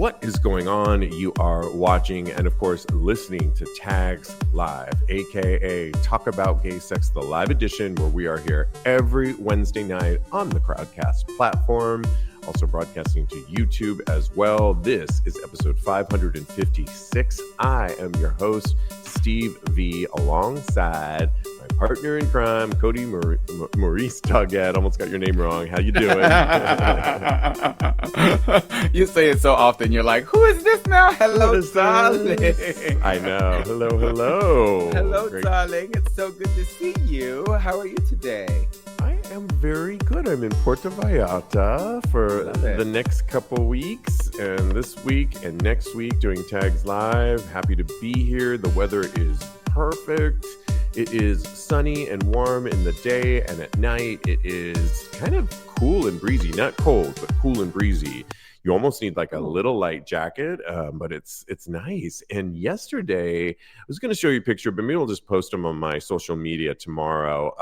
what is going on? You are watching and, of course, listening to Tags Live, aka Talk About Gay Sex, the live edition, where we are here every Wednesday night on the Crowdcast platform, also broadcasting to YouTube as well. This is episode 556. I am your host, Steve V, alongside my partner in crime, Kodi Maurice Doggette. Almost got your name wrong. How you doing? You say it so often. You're like, who is this now? Hello, darling. I know. Hello. Hello, Great. darling. It's so good to see you. How are you today? I am very good. I'm in Puerto Vallarta for the next couple weeks, and this week and next week doing Tags Live. Happy to be here. The weather is perfect. It is sunny and warm in the day, and at night it is kind of cool and breezy. Not cold, but cool and breezy. You almost need like a little light jacket, but it's nice. And yesterday, I was going to show you a picture, but maybe I'll just post them on my social media tomorrow.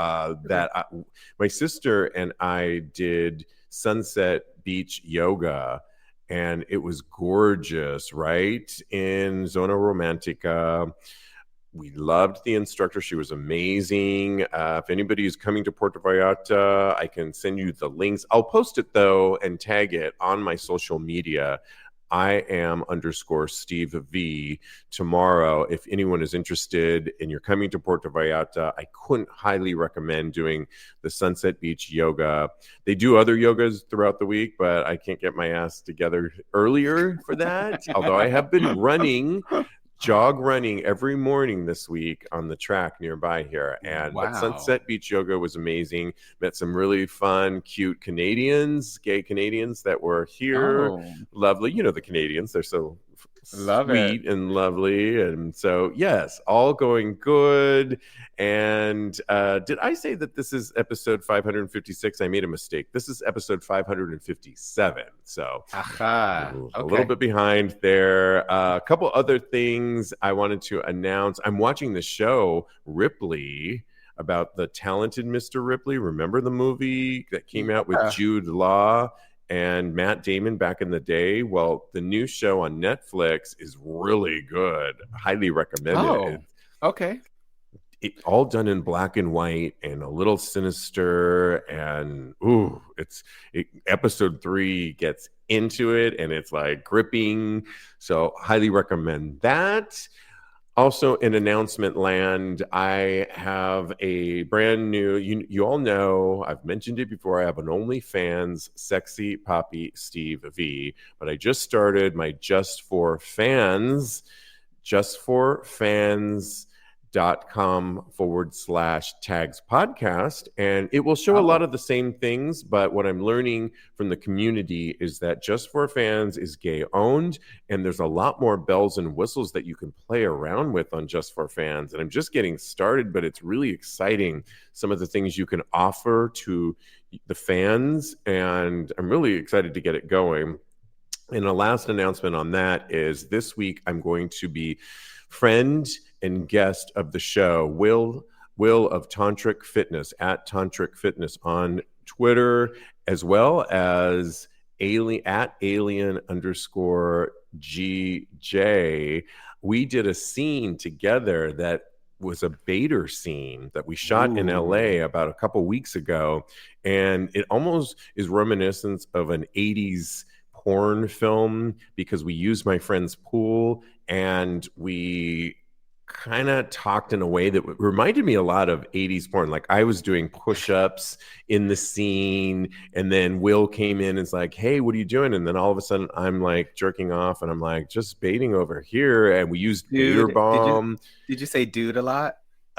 My sister and I did Sunset Beach yoga, and it was gorgeous, right? In Zona Romantica. We loved the instructor. She was amazing. If anybody is coming to Puerto Vallarta, I can send you the links. I'll post it, though, and tag it on my social media. I am _Steve V tomorrow. If anyone is interested and you're coming to Puerto Vallarta, I couldn't highly recommend doing the Sunset Beach yoga. They do other yogas throughout the week, but I can't get my ass together earlier for that. Although I have been jog running every morning this week on the track nearby here. And But Sunset Beach yoga was amazing. Met some really fun, cute gay Canadians that were here. Oh. Lovely. You know the Canadians. They're so sweet it. and lovely. And so, yes, all going good. And did I say that this is episode 556? I made a mistake. This is episode 557. So a little bit behind there. A couple other things I wanted to announce. I'm watching the show Ripley, about the talented Mr. Ripley. Remember the movie that came out with Jude Law and Matt Damon back in the day? Well, the new show on Netflix is really good. Highly recommend it. Okay. It all done in black and white and a little sinister, and episode 3 gets into it and it's like gripping. So highly recommend that. Also in announcement land, I have a brand new, you all know, I've mentioned it before, I have an OnlyFans, Sexy Poppy Steve V, but I just started my Just for Fans, justforfans.com/tags podcast, and it will show a lot of the same things, but what I'm learning from the community is that Just for Fans is gay owned, and there's a lot more bells and whistles that you can play around with on Just for Fans. And I'm just getting started, but it's really exciting, some of the things you can offer to the fans, and I'm really excited to get it going. And the last announcement on that is this week I'm going to be friend and guest of the show, Will of Tantric Fitness, at Tantric Fitness on Twitter, as well as alien_GJ. We did a scene together that was a Bader scene that we shot in LA about a couple weeks ago, and it almost is reminiscent of an 80s porn film because we used my friend's pool and we kind of talked in a way that reminded me a lot of 80s porn. Like I was doing push-ups in the scene, and then Will came in and is like, hey, what are you doing? And then all of a sudden I'm like jerking off and I'm like just baiting over here, and we used beer bomb. Did you say dude a lot?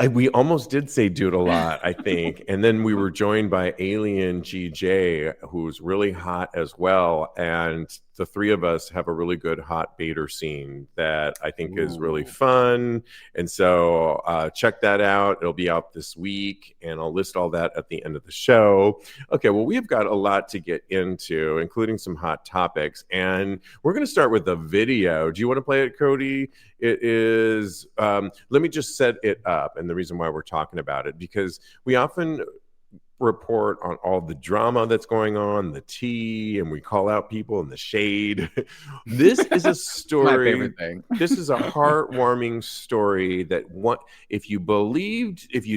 We almost did say dude a lot, I think. And then we were joined by Alien GJ, who's really hot as well. And the three of us have a really good hot baiter scene that I think is really fun. And so check that out. It'll be out this week, and I'll list all that at the end of the show. Okay, well, we've got a lot to get into, including some hot topics. And we're going to start with a video. Do you want to play it, Kodi? It is, let me just set it up. And the reason why we're talking about it, because we often report on all the drama that's going on, the tea, and we call out people in the shade. This is a story. My favorite thing. This is a heartwarming story that if you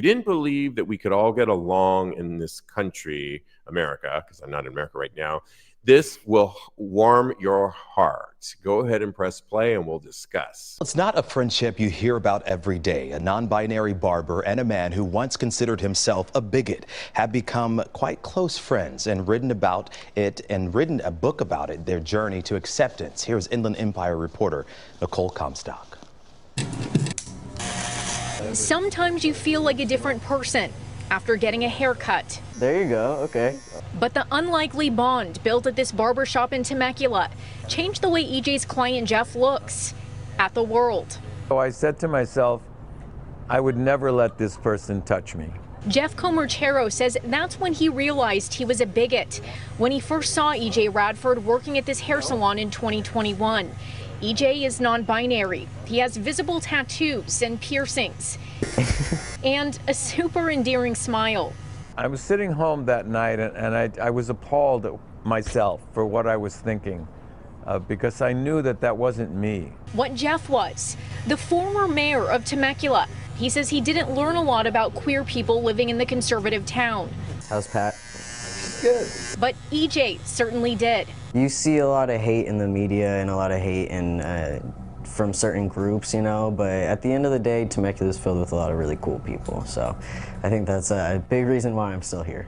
didn't believe that we could all get along in this country, America, because I'm not in America right now, this will warm your heart. Go ahead and press play and we'll discuss. It's not a friendship you hear about every day. A non-binary barber and a man who once considered himself a bigot have become quite close friends and written a book about it, their journey to acceptance. Here's Inland Empire reporter Nicole Comstock. Sometimes you feel like a different person after getting a haircut. There you go, okay. But the unlikely bond built at this barbershop in Temecula changed the way EJ's client Jeff looks at the world. So I said to myself, I would never let this person touch me. Jeff Comerchero says that's when he realized he was a bigot, when he first saw EJ Radford working at this hair salon in 2021. EJ is non-binary. He has visible tattoos and piercings and a super endearing smile. I was sitting home that night and I was appalled at myself for what I was thinking because I knew that wasn't me. What Jeff was, the former mayor of Temecula. He says he didn't learn a lot about queer people living in the conservative town. How's Pat? Good. But EJ certainly did. You see a lot of hate in the media and a lot of hate from certain groups, you know, but at the end of the day, Temecula is filled with a lot of really cool people. So I think that's a big reason why I'm still here.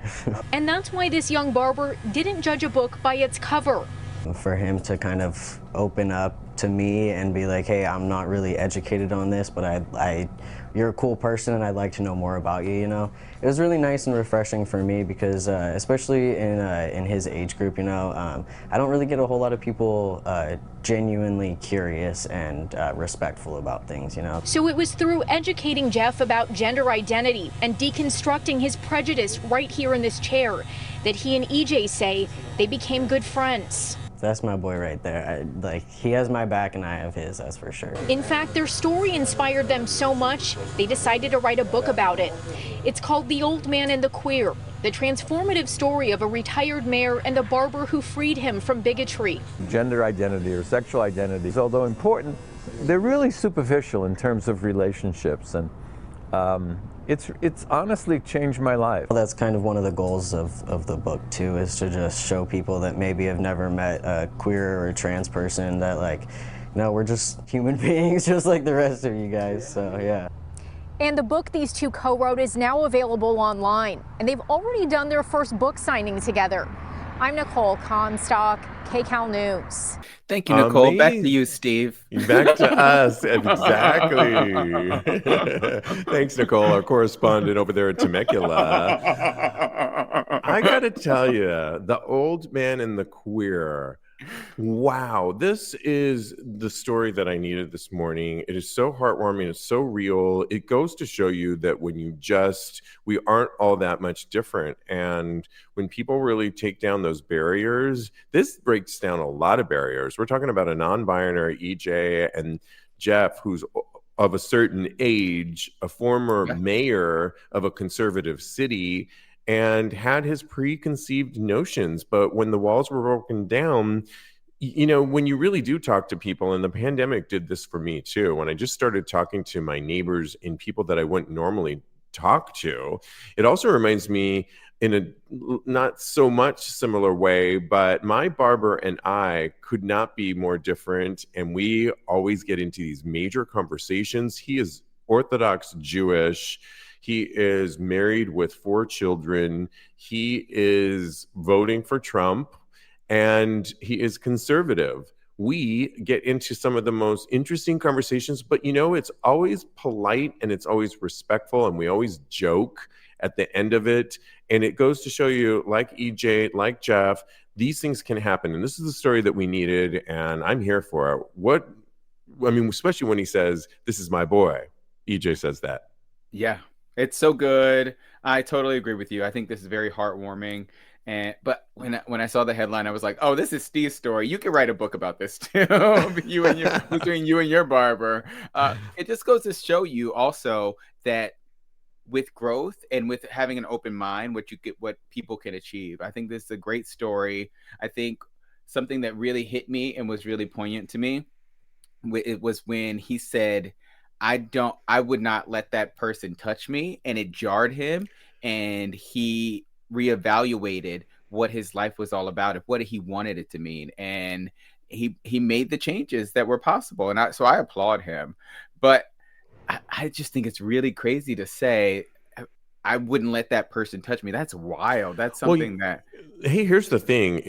And that's why this young barber didn't judge a book by its cover. For him to kind of open up to me and be like, hey, I'm not really educated on this, but you're a cool person and I'd like to know more about you, you know. It was really nice and refreshing for me because especially in his age group, you know, I don't really get a whole lot of people genuinely curious and respectful about things, you know. So it was through educating Jeff about gender identity and deconstructing his prejudice right here in this chair that he and EJ say they became good friends. That's my boy right there. He has my back and I have his, that's for sure. In fact, their story inspired them so much, they decided to write a book about it. It's called The Old Man and the Queer, the transformative story of a retired mayor and the barber who freed him from bigotry. Gender identity or sexual identity, although important, they're really superficial in terms of relationships, and it's honestly changed my life. That's kind of one of the goals of the book too, is to just show people that maybe have never met a queer or a trans person that, like, no, we're just human beings just like the rest of you guys, so yeah. And the book these two co-wrote is now available online, and they've already done their first book signing together. I'm Nicole Comstock, KCAL News. Thank you, Nicole. Back to you, Steve. Back to us. Exactly. Thanks, Nicole, our correspondent over there at Temecula. I got to tell you, The Old Man and the Queer. Wow, this is the story that I needed this morning. It is so heartwarming. It's so real. It goes to show you that we aren't all that much different. And when people really take down those barriers, this breaks down a lot of barriers. We're talking about a non-binary EJ and Jeff, who's of a certain age, a former mayor of a conservative city, and had his preconceived notions. But when the walls were broken down, you know, when you really do talk to people, and the pandemic did this for me too, when I just started talking to my neighbors and people that I wouldn't normally talk to, it also reminds me in a not so much similar way, but my barber and I could not be more different. And we always get into these major conversations. He is Orthodox Jewish. He is married with 4 children. He is voting for Trump, and he is conservative. We get into some of the most interesting conversations, but you know, it's always polite and it's always respectful, and we always joke at the end of it. And it goes to show you, like EJ, like Jeff, these things can happen. And this is the story that we needed, and I'm here for it. Especially when he says, "This is my boy." EJ says that. Yeah. It's so good. I totally agree with you. I think this is very heartwarming. But when I saw the headline, I was like, "Oh, this is Steve's story. You could write a book about this too." Between you and your barber. It just goes to show you also that with growth and with having an open mind, what people can achieve. I think this is a great story. I think something that really hit me and was really poignant to me, it was when he said, I would not let that person touch me, and it jarred him, and he reevaluated what his life was all about, what he wanted it to mean, and he made the changes that were possible, and so I applaud him. But I just think it's really crazy to say I wouldn't let that person touch me. That's wild. That's something Hey, here's the thing.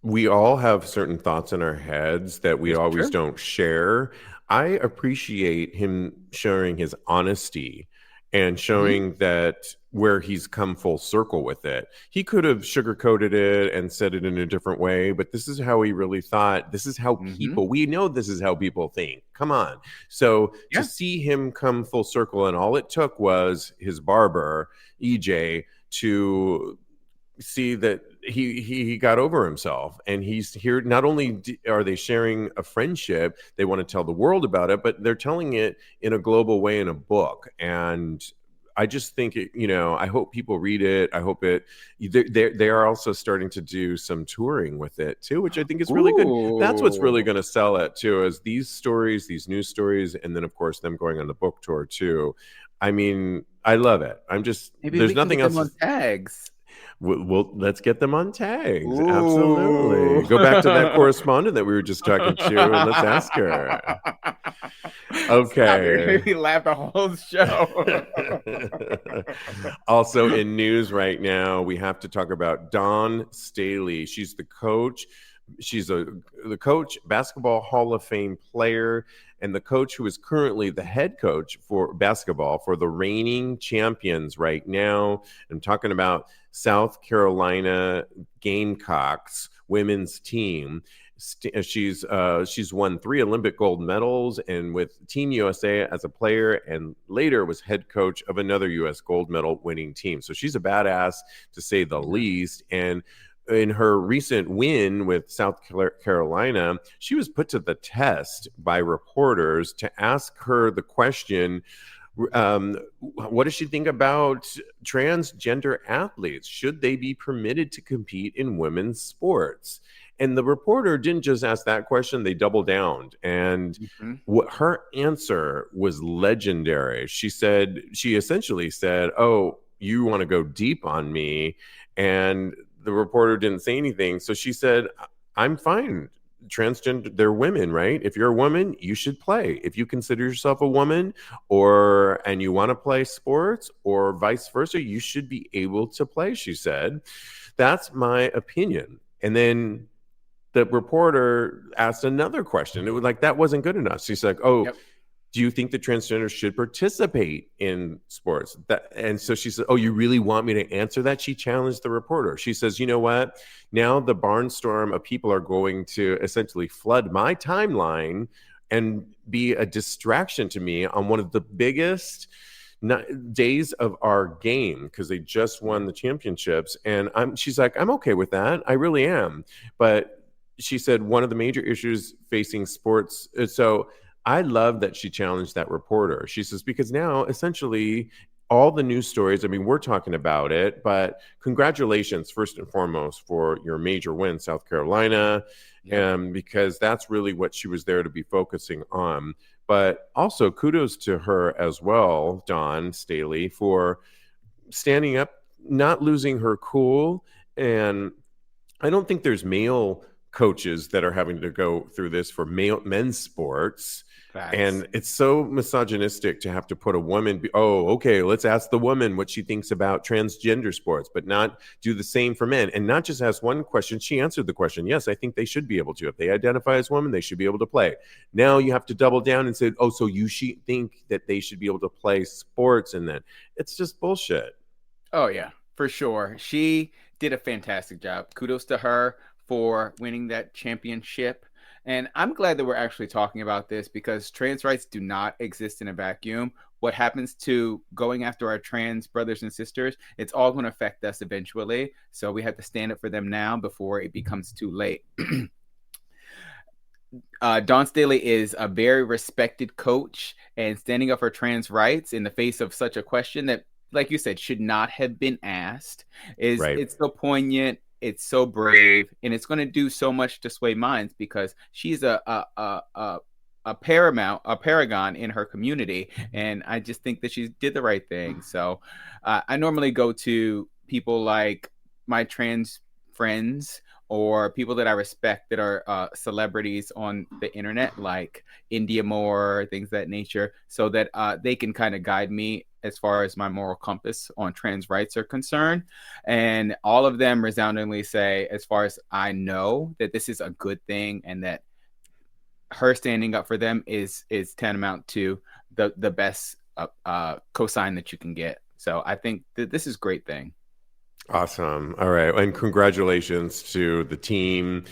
We all have certain thoughts in our heads that we always don't share. I appreciate him sharing his honesty and showing that where he's come full circle with it. He could have sugarcoated it and said it in a different way, but this is how he really thought. This is how people, we know this is how people think. Come on. So to see him come full circle, and all it took was his barber, EJ, to see that he got over himself, and he's here. Not only are they sharing a friendship, they want to tell the world about it, but they're telling it in a global way in a book. And I just think I hope people read it. I hope they are also starting to do some touring with it too, which I think is really good. That's what's really going to sell it too, is these stories, these news stories, and then of course them going on the book tour too. I mean, I love it. There's nothing else. On tags. Well, let's get them on tags. Ooh. Absolutely. Go back to that correspondent that we were just talking to, and let's ask her. Okay. Made me laugh the whole show. Also in news right now, we have to talk about Dawn Staley. She's the coach. She's the coach, basketball Hall of Fame player, and the coach who is currently the head coach for basketball for the reigning champions right now. I'm talking about South Carolina Gamecocks women's team. She's won 3 Olympic gold medals, and with Team USA as a player, and later was head coach of another U.S. gold medal winning team. So she's a badass, to say the least. And in her recent win with South Carolina, she was put to the test by reporters to ask her the question, what does she think about transgender athletes? Should they be permitted to compete in women's sports? And the reporter didn't just ask that question, they doubled down. And what her answer was legendary. She essentially said, "Oh, you want to go deep on me?" And the reporter didn't say anything. So she said, "I'm fine. Transgender, they're women, right? If you're a woman, you should play. If you consider yourself a woman and you want to play sports or vice versa, you should be able to play," she said. That's my opinion. And then the reporter asked another question. It was like, that wasn't good enough. She's like, do you think the transgenders should participate in sports? And so she said, "Oh, you really want me to answer that?" She challenged the reporter. She says, "You know what? Now the barnstorm of people are going to essentially flood my timeline and be a distraction to me on one of the biggest days of our game, because they just won the championships." And she's like, "I'm okay with that. I really am." But she said one of the major issues facing sports. So I love that she challenged that reporter. She says, because now essentially all the news stories, I mean, we're talking about it, but congratulations first and foremost for your major win, South Carolina, because that's really what she was there to be focusing on. But also kudos to her as well, Dawn Staley, for standing up, not losing her cool. And I don't think there's male coaches that are having to go through this for men's sports. Facts. And it's so misogynistic to have to put a woman, let's ask the woman what she thinks about transgender sports, but not do the same for men. And not just ask one question. She answered the question. Yes, I think they should be able to. If they identify as women, they should be able to play. Now you have to double down and say, so you should think that they should be able to play sports, and then it's just bullshit. Oh, yeah, for sure. She did a fantastic job. Kudos to her for winning that championship. And I'm glad that we're actually talking about this, because trans rights do not exist in a vacuum. What happens to going after our trans brothers and sisters, it's all going to affect us eventually. So we have to stand up for them now before it becomes too late. Dawn Staley is a very respected coach, and standing up for trans rights in the face of such a question that like you said, should not have been asked. Right. It's so poignant, it's so brave, and it's going to do so much to sway minds because she's a paragon in her community, and I just think that she did the right thing. So I normally go to people like my trans friends or people that I respect that are celebrities on the internet, like India Moore, things of that nature, so that they can kind of guide me as far as my moral compass on trans rights are concerned. And all of them resoundingly say, as far as I know, that this is a good thing, and that her standing up for them is tantamount to the best cosign that you can get. So I think that this is a great thing. Awesome. All right. And congratulations to the team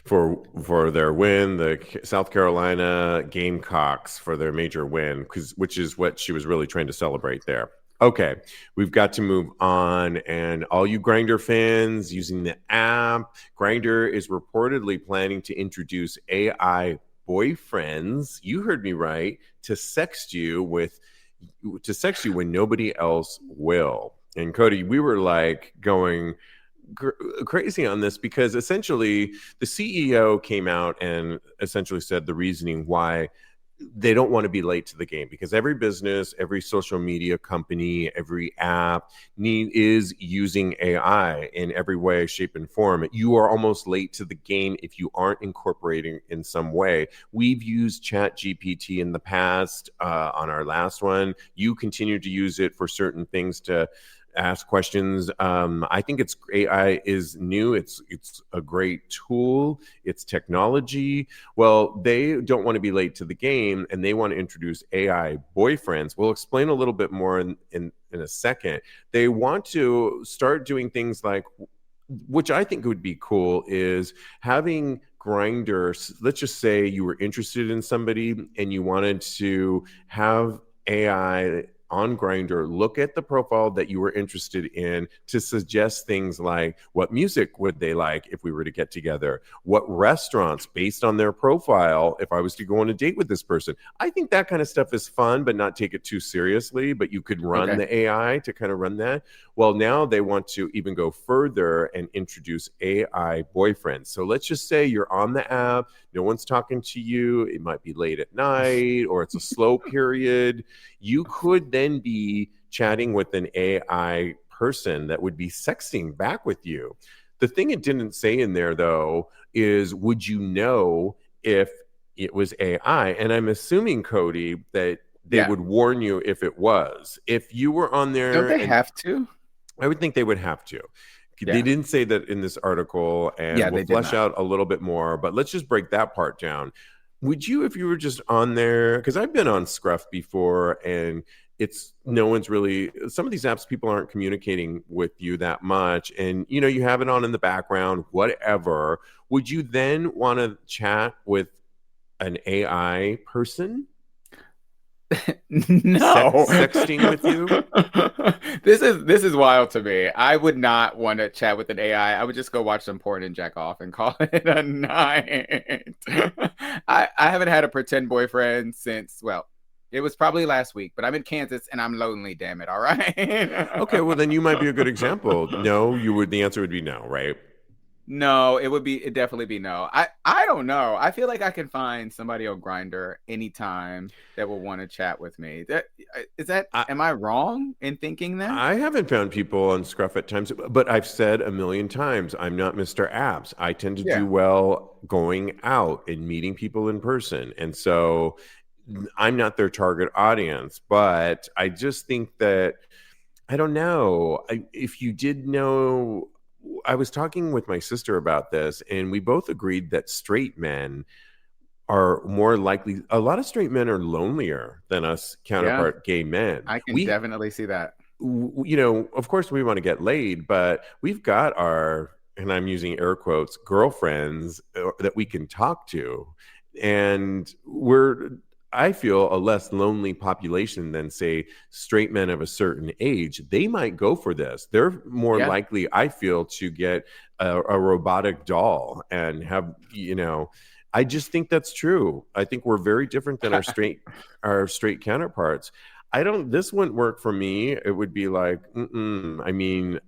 for their win, the South Carolina Gamecocks for their major win, which is what she was really trying to celebrate there. Okay, we've got to move on. And all you Grindr fans using the app, Grindr is reportedly planning to introduce AI boyfriends. You heard me right, to sext you when nobody else will. And Kodi, we were like going crazy on this because essentially the CEO came out and essentially said the reasoning why they don't want to be late to the game, because every business, every social media company, every app is using AI in every way, shape, and form. You are almost late to the game if you aren't incorporating in some way. We've used ChatGPT in the past on our last one. You continue to use it for certain things to ask questions. I think AI is new. It's a great tool. It's technology. Well, they don't want to be late to the game, and they want to introduce AI boyfriends. We'll explain a little bit more in a second. They want to start doing things like, which I think would be cool, is having Grindr. Let's just say you were interested in somebody and you wanted to have AI on Grindr look at the profile that you were interested in to suggest things like, what music would they like if we were to get together? What restaurants, based on their profile, if I was to go on a date with this person? I think that kind of stuff is fun, but not take it too seriously. But you could run the AI to kind of run that. Well, now they want to even go further and introduce AI boyfriends. So let's just say you're on the app, no one's talking to you, it might be late at night or it's a slow period. You could then be chatting with an AI person that would be sexting back with you. The thing it didn't say in there, though, is would you know if it was AI? And I'm assuming, Kodi, that they would warn you if it was. If you were on there... Don't they have to? I would think they would have to. Yeah. They didn't say that in this article, and we'll flesh out a little bit more, but let's just break that part down. Would you, if you were just on there, because I've been on Scruff before, and no one's really, some of these apps, people aren't communicating with you that much, and you have it on in the background, whatever. Would you then want to chat with an AI person? No. Sexting with you? This is wild to me. I would not want to chat with an AI. I would just go watch some porn and jack off and call it a night. I haven't had a pretend boyfriend since, well, it was probably last week, but I'm in Kansas and I'm lonely, damn it. All right. Okay, well then you might be a good example. No, the answer would be no, right? No, it'd definitely be no. I don't know. I feel like I can find somebody on Grindr anytime that will want to chat with me. Am I wrong in thinking that? I haven't found people on Scruff at times, but I've said a million times, I'm not Mr. Apps. I tend to do well going out and meeting people in person. And so I'm not their target audience, but I just think that, I don't know, if you did know, I was talking with my sister about this, and we both agreed that straight men are more likely. A lot of straight men are lonelier than us counterpart gay men. I can definitely see that. Of course we want to get laid, but we've got our, and I'm using air quotes, girlfriends that we can talk to. And I feel a less lonely population than, say, straight men of a certain age. They might go for this. They're more likely, I feel, to get a robotic doll and have, I just think that's true. I think we're very different than our straight counterparts. This wouldn't work for me. It would be like, I mean,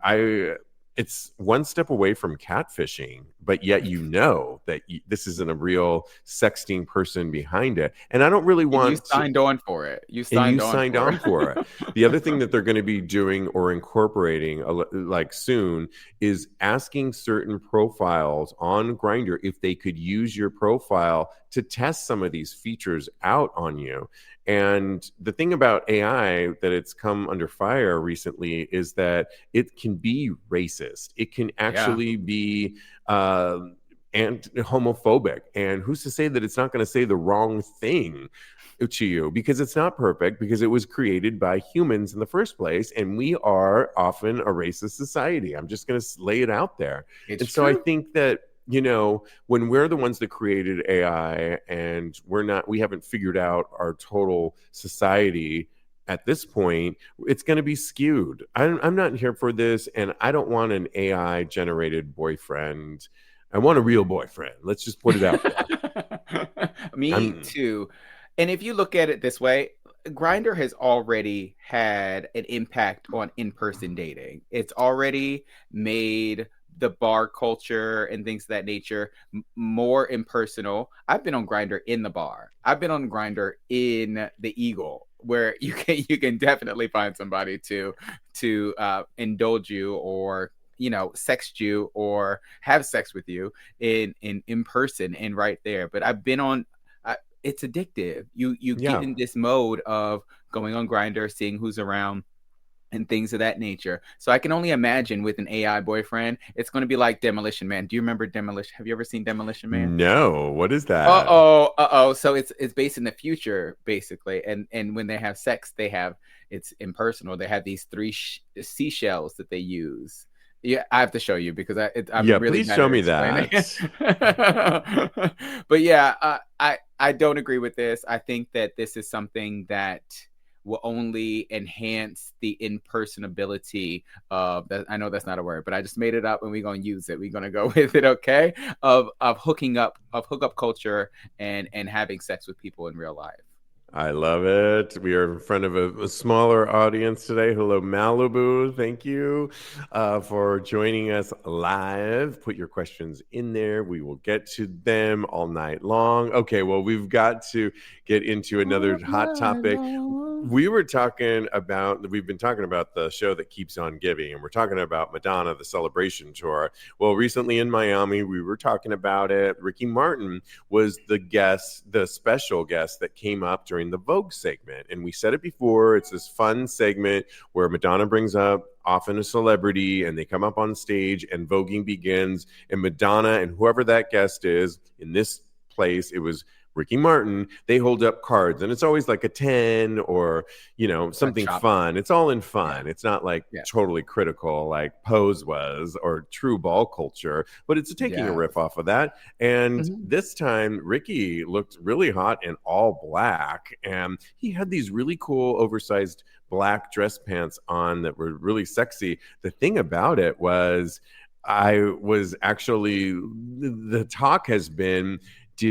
it's one step away from catfishing, but yet that this isn't a real sexting person behind it. And I don't really want you signed on for it. You signed signed on for it. The other thing that they're going to be doing or incorporating like soon is asking certain profiles on Grindr if they could use your profile to test some of these features out on you. And the thing about AI that it's come under fire recently is that it can be racist. It can actually be and homophobic. And who's to say that it's not going to say the wrong thing to you? Because it's not perfect, because it was created by humans in the first place. And we are often a racist society. I'm just going to lay it out there. So I think that, when we're the ones that created AI and we haven't figured out our total society at this point, it's going to be skewed. I'm not here for this. And I don't want an AI generated boyfriend. I want a real boyfriend. Let's just put it out there. Me too. And if you look at it this way, Grindr has already had an impact on in-person dating. It's already made the bar culture and things of that nature more impersonal. I've been on Grindr in the bar. I've been on Grindr in the Eagle, where you can definitely find somebody to indulge you or sext you or have sex with you in person and right there. But I've been on. It's addictive. You get in this mode of going on Grindr, seeing who's around, and things of that nature. So I can only imagine with an AI boyfriend, it's going to be like Demolition Man. Do you remember Demolition? Have you ever seen Demolition Man? No. What is that? So it's based in the future, basically. And when they have sex, it's impersonal. They have these 3 seashells that they use. Yeah, I have to show you because I'm really. Please show me that. But yeah, I don't agree with this. I think that this is something that will only enhance the in-personability of that. I know that's not a word, but I just made it up and we're going to use it. We're going to go with it. Okay. Of hookup culture and having sex with people in real life. I love it. We are in front of a smaller audience today. Hello, Malibu. Thank you for joining us live. Put your questions in there. We will get to them all night long. Okay, well, we've got to get into another hot topic. We've been talking about the show that keeps on giving, and we're talking about Madonna, the celebration tour. Well, recently in Miami, we were talking about it. Ricky Martin was the special guest that came up during the Vogue segment. And we said it before, it's this fun segment where Madonna brings up often a celebrity and they come up on stage and voguing begins. And Madonna and whoever that guest is, in this place, it was Ricky Martin, they hold up cards and it's always like a 10 or, something fun. It's all in fun. It's not like totally critical like Pose was or true ball culture, but it's taking a riff off of that. And this time Ricky looked really hot in all black and he had these really cool oversized black dress pants on that were really sexy. The thing about it was the talk has been,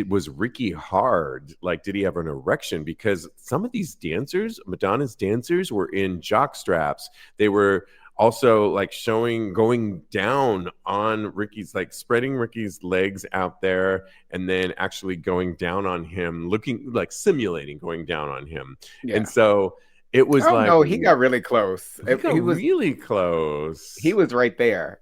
was Ricky hard? Like, did he have an erection? Because some of these dancers, Madonna's dancers, were in jock straps. They were also like going down on Ricky's, like spreading Ricky's legs out there and then actually going down on him, looking like simulating going down on him. Yeah. And so it was no, he got really close. He was really close. He was right there.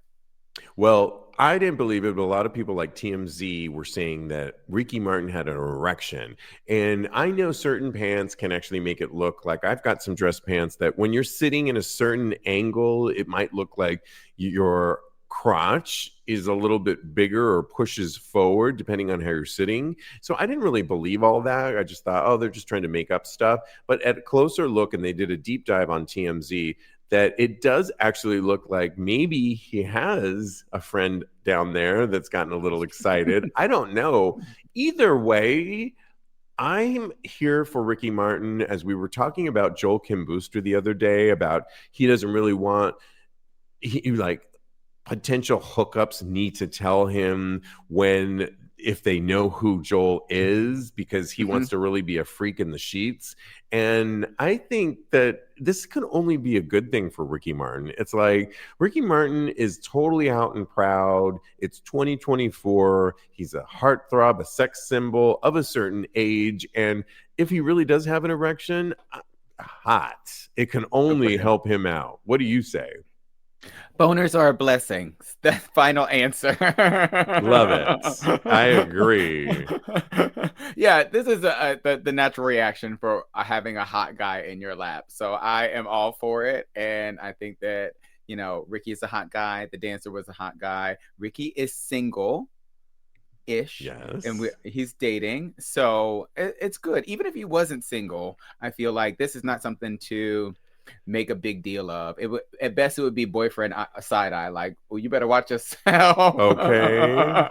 Well, I didn't believe it, but a lot of people like TMZ were saying that Ricky Martin had an erection. And I know certain pants can actually make it look like, I've got some dress pants that when you're sitting in a certain angle, it might look like your crotch is a little bit bigger or pushes forward depending on how you're sitting. So I didn't really believe all that. I just thought, they're just trying to make up stuff. But at a closer look, and they did a deep dive on TMZ, that it does actually look like maybe he has a friend down there that's gotten a little excited. I don't know. Either way, I'm here for Ricky Martin. As we were talking about Joel Kim Booster the other day, about he doesn't really want, potential hookups need to tell him when if they know who Joel is, because he wants to really be a freak in the sheets. And I think that this could only be a good thing for Ricky Martin. It's like Ricky Martin is totally out and proud. It's 2024. He's a heartthrob, a sex symbol of a certain age. And if he really does have an erection, hot. It can only help him out. What do you say? Boners are a blessing. That final answer. Love it. I agree. Yeah, this is the natural reaction for having a hot guy in your lap. So I am all for it. And I think that, you know, Ricky is a hot guy. The dancer was a hot guy. Ricky is single-ish. Yes. And he's dating. So it's good. Even if he wasn't single, I feel like this is not something to make a big deal of. It would, at best, it would be boyfriend side eye, like, well, you better watch yourself. Okay.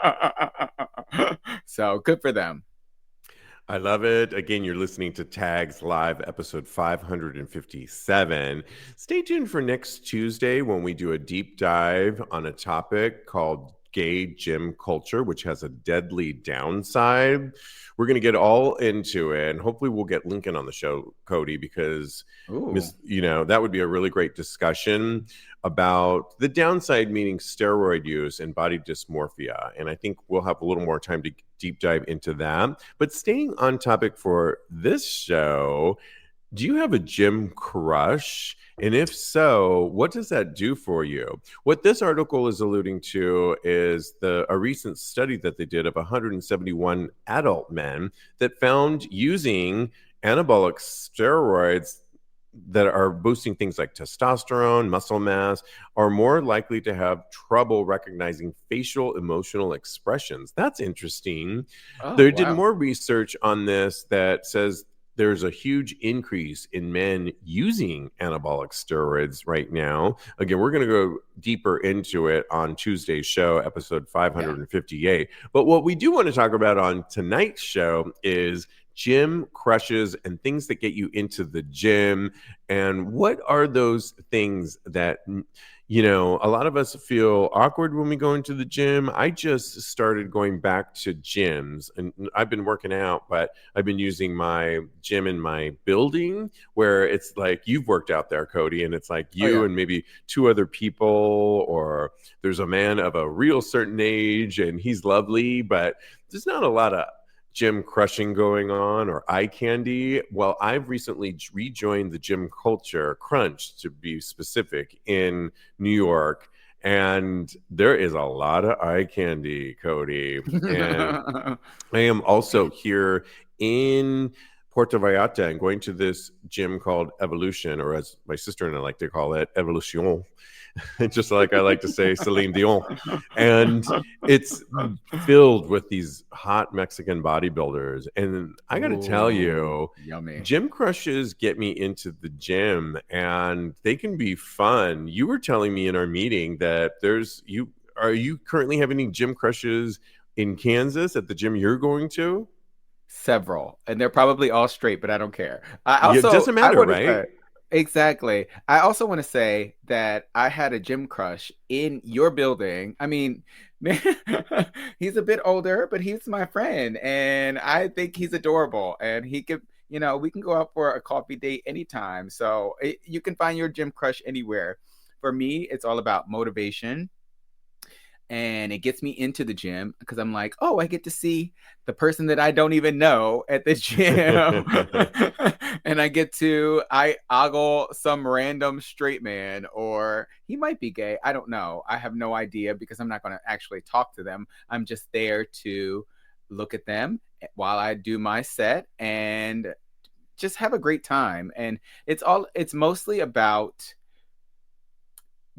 So good for them. I love it. Again, you're listening to Tags Live, episode 557. Stay tuned for next Tuesday when we do a deep dive on a topic called gay gym culture, which has a deadly downside. We're going to get all into it, and hopefully we'll get Lincoln on the show, Kodi, because that would be a really great discussion about the downside, meaning steroid use and body dysmorphia. And I think we'll have a little more time to deep dive into that. But staying on topic for this show, do you have a gym crush? And if so, what does that do for you? What this article is alluding to is a recent study that they did of 171 adult men that found using anabolic steroids that are boosting things like testosterone, muscle mass, are more likely to have trouble recognizing facial emotional expressions. That's interesting. They did more research on this that says there's a huge increase in men using anabolic steroids right now. Again, we're going to go deeper into it on Tuesday's show, episode 558. But what we do want to talk about on tonight's show is gym crushes and things that get you into the gym. And what are those things that, you know, a lot of us feel awkward when we go into the gym. I just started going back to gyms, and I've been working out, but I've been using my gym in my building, where it's like you've worked out there, Kodi, and it's like you and maybe two other people, or there's a man of a real certain age and he's lovely, but there's not a lot of gym crushing going on or eye candy. Well, I've recently rejoined the gym culture crunch, to be specific, in New York, and there is a lot of eye candy, Kodi. And I am also here in Puerto Vallarta and going to this gym called Evolution, or as my sister and I like to call it, Evolution. Just like I like to say, Celine Dion. And it's filled with these hot Mexican bodybuilders. And I got to tell you, yummy. Gym crushes get me into the gym, and they can be fun. You were telling me in our meeting that are you currently having any gym crushes in Kansas at the gym you're going to? Several. And they're probably all straight, but I don't care. It doesn't matter, right? Exactly. I also want to say that I had a gym crush in your building. I mean, man, he's a bit older, but he's my friend, and I think he's adorable. And he could, we can go out for a coffee date anytime. So you can find your gym crush anywhere. For me, it's all about motivation. And it gets me into the gym because I'm like, oh, I get to see the person that I don't even know at the gym. And I ogle some random straight man, or he might be gay. I don't know. I have no idea because I'm not going to actually talk to them. I'm just there to look at them while I do my set and just have a great time. And it's mostly about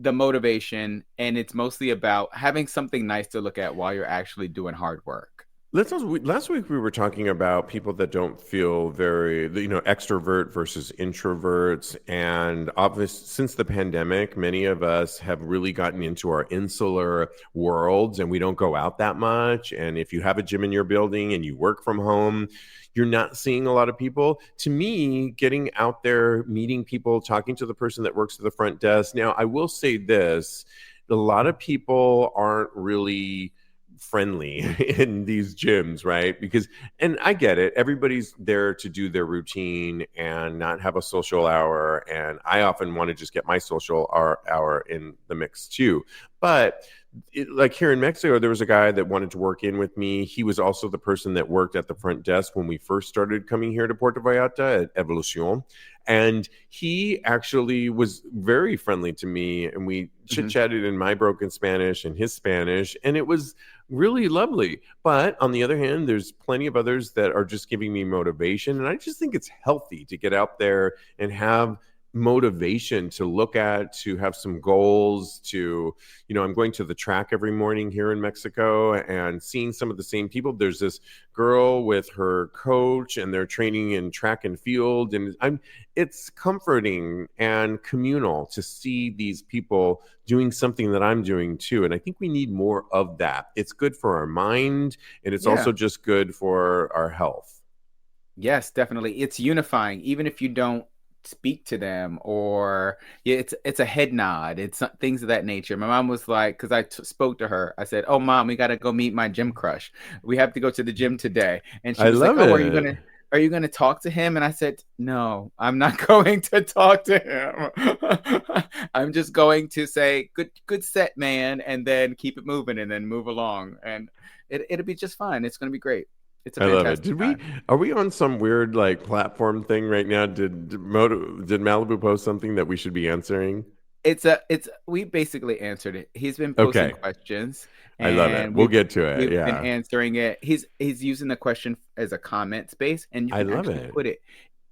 the motivation, and it's mostly about having something nice to look at while you're actually doing hard work. Last week we were talking about people that don't feel very, extrovert versus introverts. And since the pandemic, many of us have really gotten into our insular worlds, and we don't go out that much. And if you have a gym in your building and you work from home, you're not seeing a lot of people. To me, getting out there, meeting people, talking to the person that works at the front desk. Now, I will say this, a lot of people aren't really friendly in these gyms, right? Because, and I get it, everybody's there to do their routine and not have a social hour, and I often want to just get my social hour in the mix too. But like here in Mexico, there was a guy that wanted to work in with me. He was also the person that worked at the front desk when we first started coming here to Puerto Vallarta at Evolucion. And he actually was very friendly to me. And we chit-chatted in my broken Spanish and his Spanish. And it was really lovely. But on the other hand, there's plenty of others that are just giving me motivation. And I just think it's healthy to get out there and have motivation to look at, to have some goals, to, you know, I'm going to the track every morning here in Mexico and seeing some of the same people. There's this girl with her coach and they're training in track and field, and it's comforting and communal to see these people doing something that I'm doing too. And I think we need more of that. It's good for our mind, and it's also just good for our health. Yes, definitely. It's unifying, even if you don't speak to them, or it's a head nod, it's things of that nature. My mom was like, because I spoke to her, I said, "Oh mom, we got to go meet my gym crush, we have to go to the gym today." And she was like, "Oh, are you gonna talk to him?" And I said, "No, I'm not going to talk to him. I'm just going to say good set, man, and then keep it moving and then move along, and it'll be just fine. It's gonna be great." I love it. Are we on some weird like platform thing right now? Did Malibu post something that we should be answering? We basically answered it. He's been posting questions. I love it. We'll get to it. We've been answering it. He's using the question as a comment space, and you can actually put it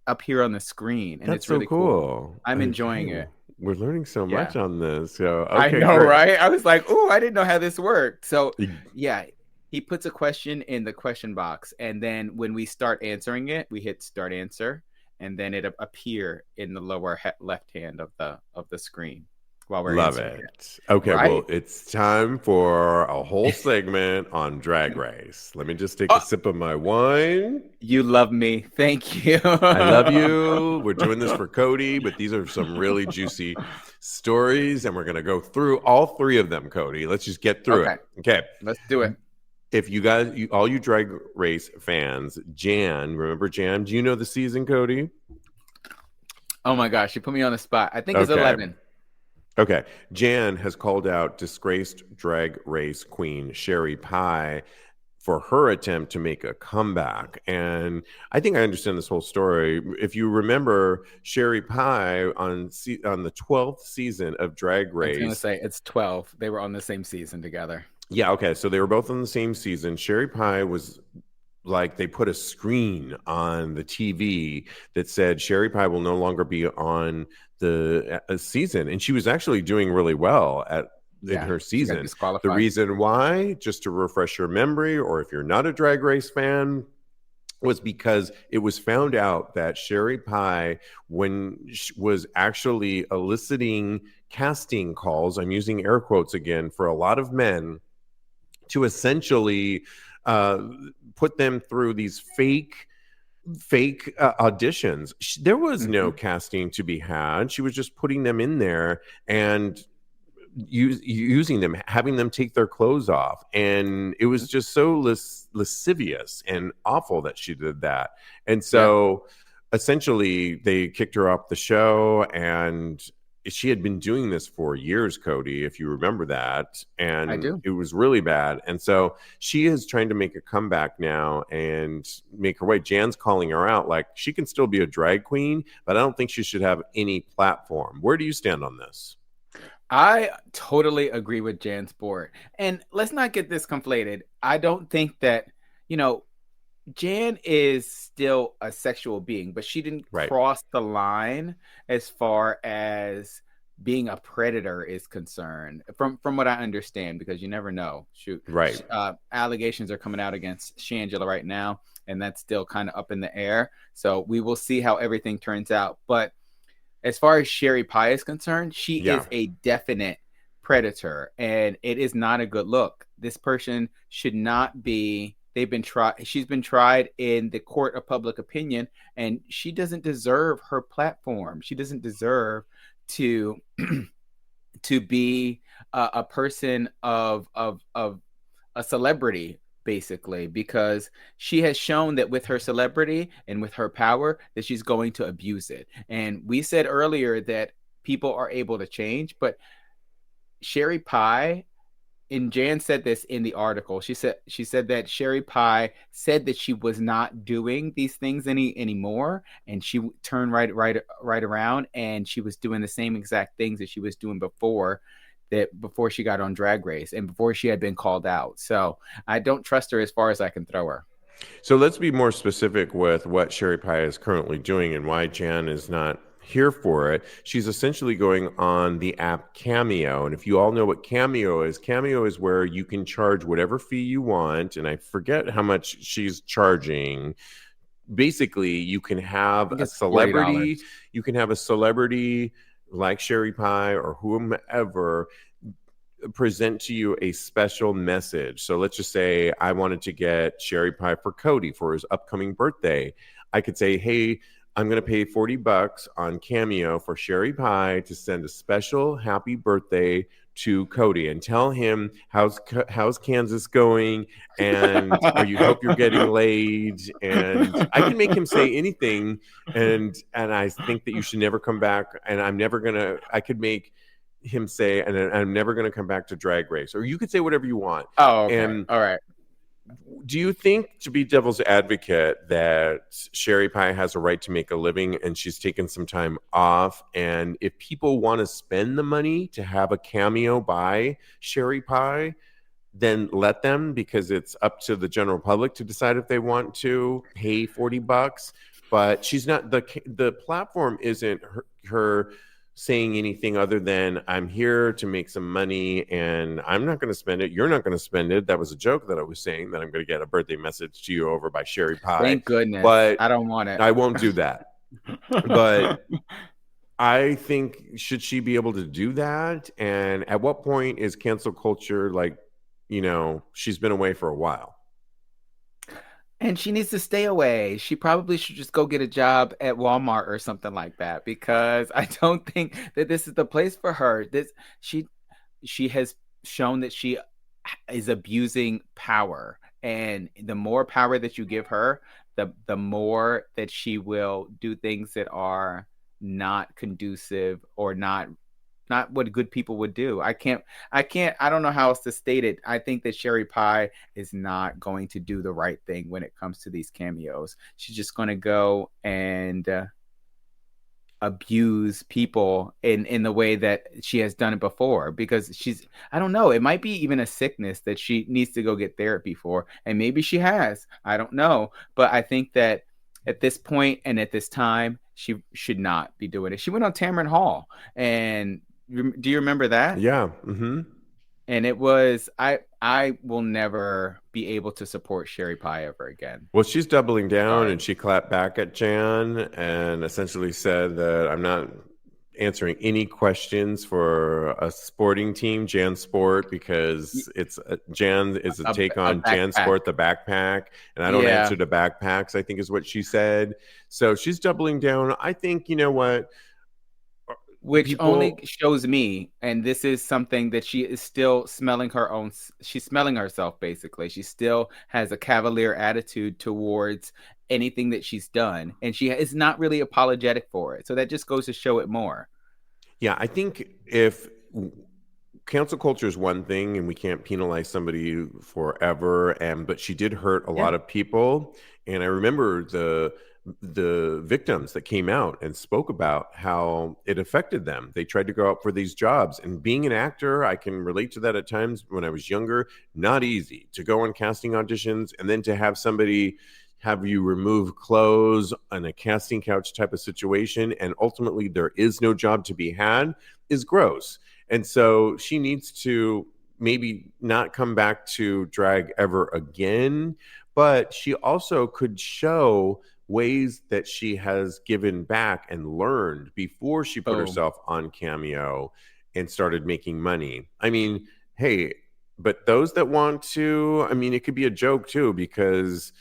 up here on the screen, and it's really cool. I'm enjoying it. We're learning so much on this. So I know, right? I was like, "Oh, I didn't know how this worked." So yeah. He puts a question in the question box, and then when we start answering it, we hit start answer, and then it'll appear in the lower left hand of the screen while we're answering it. Okay, well, it's time for a whole segment on Drag Race. Let me just take a sip of my wine. You love me. Thank you. I love you. We're doing this for Kodi, but these are some really juicy stories, and we're going to go through all three of them, Kodi. Let's just get through it. Okay. Let's do it. If you guys, all you Drag Race fans, Jan, remember Jan? Do you know the season, Kodi? Oh my gosh, you put me on the spot. I think it's 11. Okay. Jan has called out disgraced Drag Race queen Sherry Pie for her attempt to make a comeback. And I think I understand this whole story. If you remember, Sherry Pie on the 12th season of Drag Race. I was going to say, it's 12. They were on the same season together. Yeah, okay. So they were both on the same season. Sherry Pie was like, they put a screen on the TV that said Sherry Pie will no longer be on the season. And she was actually doing really well in her season. The reason why, just to refresh your memory, or if you're not a Drag Race fan, was because it was found out that Sherry Pie, when she was actually eliciting casting calls, I'm using air quotes again, for a lot of men, to essentially put them through these fake auditions. There was no casting to be had. She was just putting them in there and using them, having them take their clothes off. And it was just so lascivious and awful that she did that. And so essentially they kicked her off the show, and she had been doing this for years, Kodi, if you remember that. And I do. It was really bad. And so she is trying to make a comeback now and make her way. Jan's calling her out, like, she can still be a drag queen, but I don't think she should have any platform. Where do you stand on this? I totally agree with Jan Sport. And let's not get this conflated. I don't think that, Jan is still a sexual being, but she didn't cross the line as far as being a predator is concerned, from what I understand, because you never know. Allegations are coming out against Shangela right now, and that's still kind of up in the air. So we will see how everything turns out. But as far as Sherry Pie is concerned, she is a definite predator, and it is not a good look. This person should not be. She's been tried in the court of public opinion, and she doesn't deserve her platform. She doesn't deserve to be a person of a celebrity, basically, because she has shown that with her celebrity and with her power that she's going to abuse it. And we said earlier that people are able to change, but Sherry Pie, and Jan said this in the article. She said that Sherry Pie said that she was not doing these things anymore, and she turned right around, and she was doing the same exact things that she was doing before she got on Drag Race and before she had been called out. So I don't trust her as far as I can throw her. So let's be more specific with what Sherry Pie is currently doing and why Jan is not here for it. She's essentially going on the app Cameo. And if you all know what Cameo is where you can charge whatever fee you want. And I forget how much she's charging. Basically, you can have a celebrity. $40. You can have a celebrity like Sherry Pie or whomever present to you a special message. So let's just say I wanted to get Sherry Pie for Kodi for his upcoming birthday. I could say, hey, I'm going to pay $40 on Cameo for Sherry Pie to send a special happy birthday to Kodi and tell him how's Kansas going and you hope you're getting laid. And I can make him say anything. And I think that you should never come back. And I could make him say, and I'm never going to come back to Drag Race. Or you could say whatever you want. Oh, okay. And all right. Do you think, to be devil's advocate, that Sherry Pie has a right to make a living and she's taken some time off? And if people want to spend the money to have a cameo by Sherry Pie, then let them, because it's up to the general public to decide if they want to pay $40. But she's not, the platform isn't her saying anything other than I'm here to make some money and I'm not going to spend it. You're not going to spend it. That was a joke that I was saying, that I'm going to get a birthday message to you over by Sherry Pie. Thank goodness. But I don't want it. I won't do that. But I think, should she be able to do that? And at what point is cancel culture like, she's been away for a while? And she needs to stay away. She probably should just go get a job at Walmart or something like that, because I don't think that this is the place for her. She has shown that she is abusing power, and the more power that you give her, the more that she will do things that are not conducive or not what good people would do. I don't know how else to state it. I think that Sherry Pie is not going to do the right thing when it comes to these cameos. She's just going to go and abuse people in the way that she has done it before, because I don't know, it might be even a sickness that she needs to go get therapy for. And maybe she has, I don't know. But I think that at this point and at this time, she should not be doing it. She went on Tamron Hall, and do you remember that? Yeah. Mm-hmm. And it was, I will never be able to support Sherry Pie ever again. Well, she's doubling down, and she clapped back at Jan and essentially said that I'm not answering any questions for a sporting team, Jan Sport, because Jan is a take on Jan Sport, the backpack, and I don't answer to backpacks, I think is what she said. So she's doubling down. I think, you know what? Which only shows me, and this is something that she is still smelling she's smelling herself, basically. She still has a cavalier attitude towards anything that she's done, and she is not really apologetic for it. So that just goes to show it more. Yeah, I think if cancel culture is one thing and we can't penalize somebody forever, but she did hurt a lot of people. And I remember the victims that came out and spoke about how it affected them. They tried to go out for these jobs, and being an actor, I can relate to that at times. When I was younger, not easy to go on casting auditions and then to have somebody have you remove clothes on a casting couch type of situation, and ultimately there is no job to be had, is gross. And so she needs to maybe not come back to drag ever again, but she also could show ways that she has given back and learned before she put herself on Cameo and started making money. I mean, hey, but those that want to, I mean, it could be a joke too, because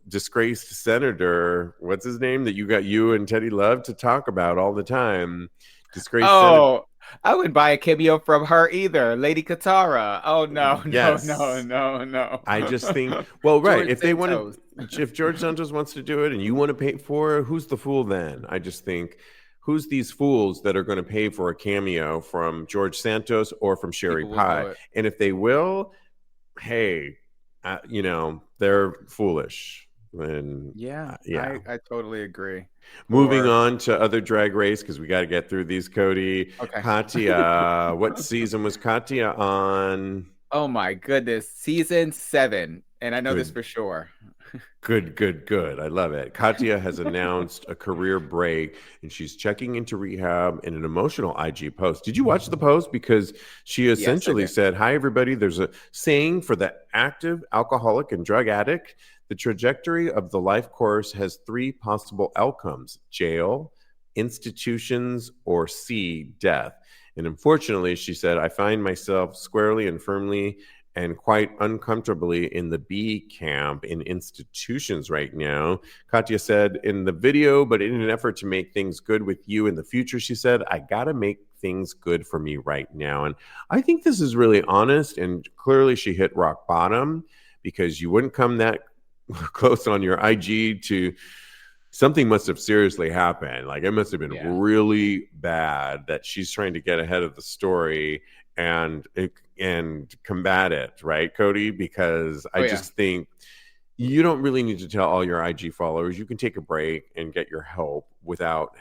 disgraced senator, what's his name that you and Teddy love to talk about all the time? Disgraced senator. I wouldn't buy a cameo from her either. Lady Katara. Oh, no. Yes. No. I just think, well, right. George If they want Santos. to, if George Santos wants to do it and you want to pay for it, who's the fool then? I just think, who's these fools that are going to pay for a cameo from George Santos or from Sherry People will do Pie? it. And if they will, hey, they're foolish. And Yeah, yeah. I totally agree. Moving on to other Drag Race, because we got to get through these, Kodi. Okay. Katya, what season was Katya on? Oh my goodness, season 7, and I know this for sure. Good. I love it. Katya has announced a career break, and she's checking into rehab in an emotional IG post. Did you watch the post? Because she essentially said, "Hi, everybody. There's a saying for the active alcoholic and drug addict. The trajectory of the life course has 3 possible outcomes: jail, institutions, or C, death. And unfortunately," she said, "I find myself squarely and firmly and quite uncomfortably in the B camp in institutions right now." Katya said in the video, "But in an effort to make things good with you in the future," she said, "I got to make things good for me right now." And I think this is really honest, and clearly she hit rock bottom, because you wouldn't come that close on your IG to something must have seriously happened. Like, it must have been really bad that she's trying to get ahead of the story and combat it, right, Kodi? Because I just think you don't really need to tell all your IG followers. You can take a break and get your help without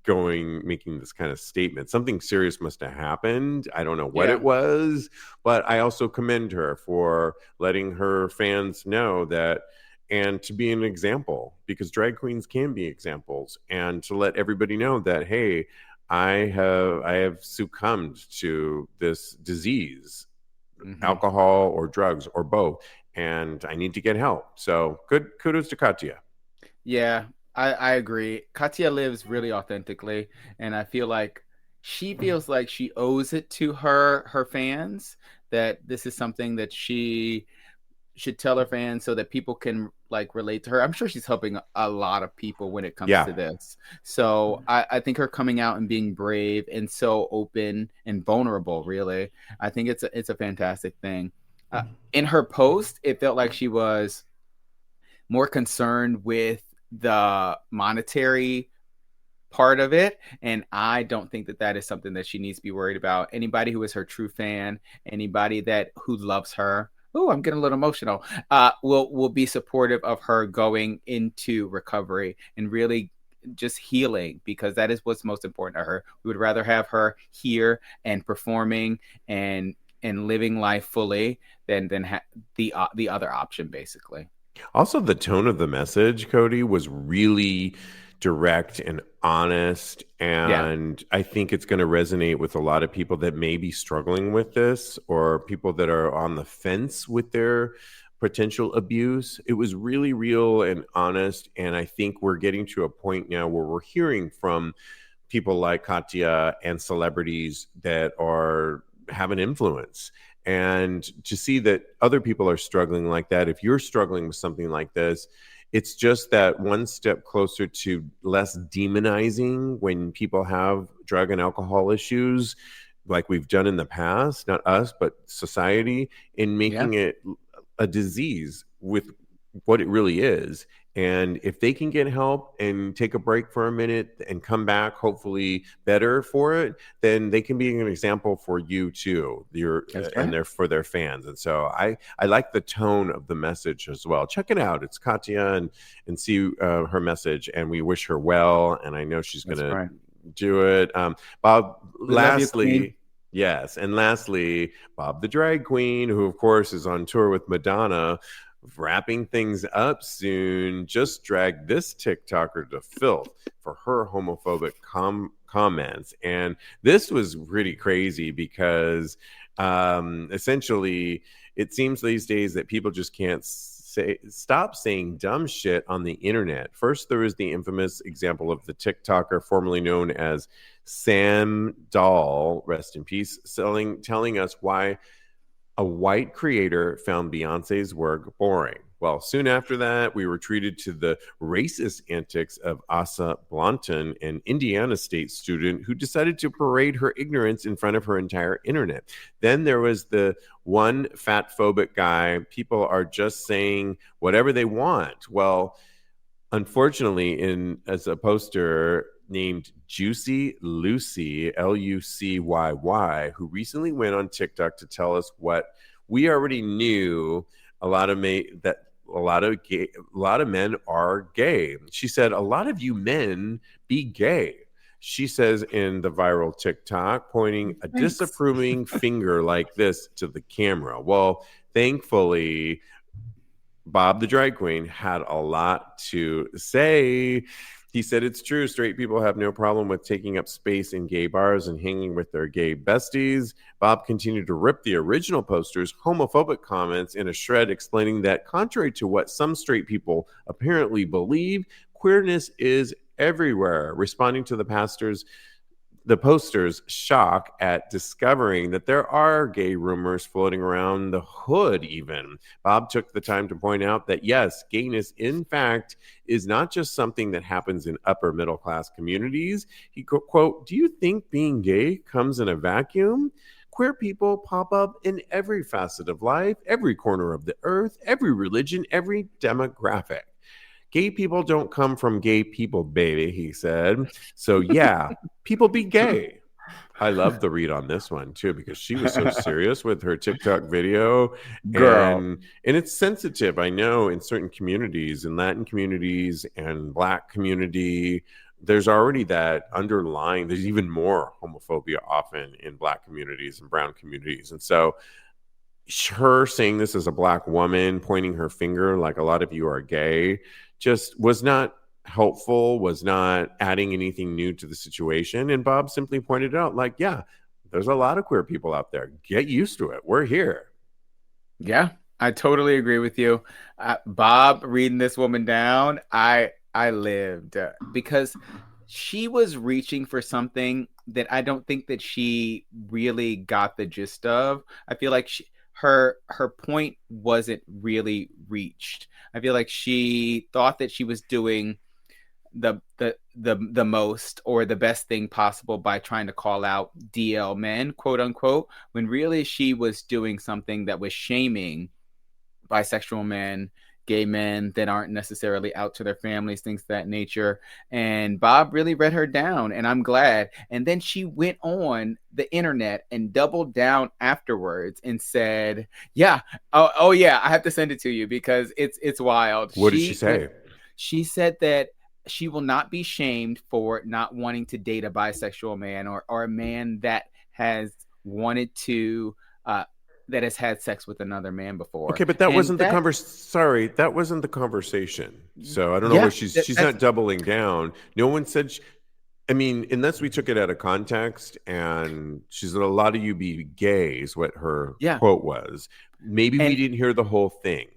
making this kind of statement. Something serious must have happened. I don't know what it was, but I also commend her for letting her fans know that, and to be an example, because drag queens can be examples, and to let everybody know that, hey, I have succumbed to this disease, alcohol or drugs or both, and I need to get help. So kudos to Katya. Yeah, I agree. Katya lives really authentically, and I feel like she feels like she owes it to her fans, that this is something that she should tell her fans so that people can like relate to her. I'm sure she's helping a lot of people when it comes to this. So I think her coming out and being brave and so open and vulnerable, really, I think it's a fantastic thing. In her post, it felt like she was more concerned with the monetary part of it, and I don't think that is something that she needs to be worried about. Anybody who is her true fan, anybody who loves her, oh, I'm getting a little emotional, will be supportive of her going into recovery and really just healing, because that is what's most important to her. We would rather have her here and performing and living life fully than the other option, basically. Also, the tone of the message, Kodi, was really direct and honest, and I think it's going to resonate with a lot of people that may be struggling with this, or people that are on the fence with their potential abuse. It was really real and honest, and I think we're getting to a point now where we're hearing from people like Katya and celebrities that have an influence. And to see that other people are struggling like that, if you're struggling with something like this, it's just that one step closer to less demonizing when people have drug and alcohol issues, like we've done in the past, not us, but society, in making it a disease with what it really is. And if they can get help and take a break for a minute and come back hopefully better for it, then they can be an example for you too, and they're for their fans. And so I like the tone of the message as well. Check it out. It's Katya, and see her message, and we wish her well, and I know she's gonna do it. Bob, lastly, yes, and lastly, Bob the drag queen, who of course is on tour with Madonna, wrapping things up soon, just dragged this TikToker to filth for her homophobic comments. And this was pretty crazy because essentially it seems these days that people just can't stop saying dumb shit on the internet. First, there was the infamous example of the TikToker formerly known as Sam Doll, rest in peace, telling us why a white creator found Beyonce's work boring. Well, soon after that, we were treated to the racist antics of Asa Blanton, an Indiana State student who decided to parade her ignorance in front of her entire internet. Then there was the one fat phobic guy. People are just saying whatever they want. Well, unfortunately, as a poster named Juicy Lucy, Lucyy, who recently went on TikTok to tell us what we already knew. A lot of men are gay. She said, "A lot of you men be gay." She says in the viral TikTok, pointing a disapproving finger like this to the camera. Well, thankfully, Bob the drag queen had a lot to say. He said, "It's true. Straight people have no problem with taking up space in gay bars and hanging with their gay besties." Bob continued to rip the original poster's homophobic comments in a shred, explaining that contrary to what some straight people apparently believe, queerness is everywhere, responding to the poster's shock at discovering that there are gay rumors floating around the hood even. Bob took the time to point out that, yes, gayness, in fact, is not just something that happens in upper middle class communities. He quote, "Do you think being gay comes in a vacuum? Queer people pop up in every facet of life, every corner of the earth, every religion, every demographic. Gay people don't come from gay people, baby," he said. So yeah, people be gay. I love the read on this one too, because she was so serious with her TikTok video. Girl. And it's sensitive. I know in certain communities, in Latin communities and Black community, there's already that underlying, there's even more homophobia often in Black communities and brown communities. And so her saying this as a Black woman, pointing her finger like a lot of you are gay, just was not helpful, was not adding anything new to the situation. And Bob simply pointed out, like, yeah, there's a lot of queer people out there. Get used to it. We're here. Yeah, I totally agree with you. Bob reading this woman down, I lived because she was reaching for something that I don't think that she really got the gist of. I feel like her point wasn't really reached. I feel like she thought that she was doing the most or the best thing possible by trying to call out DL men, quote unquote, when really she was doing something that was shaming bisexual men, gay men that aren't necessarily out to their families, things of that nature. And Bob really read her down, and I'm glad. And then she went on the internet and doubled down afterwards and said, yeah, oh yeah, I have to send it to you because it's wild. What did she say? She said that she will not be shamed for not wanting to date a bisexual man or a man that has wanted to that has had sex with another man before. Okay, but that wasn't the conversation. So I don't know where she's not doubling down. No one said, unless we took it out of context, and she said, "A lot of you be gay," is what her quote was. Maybe we didn't hear the whole thing.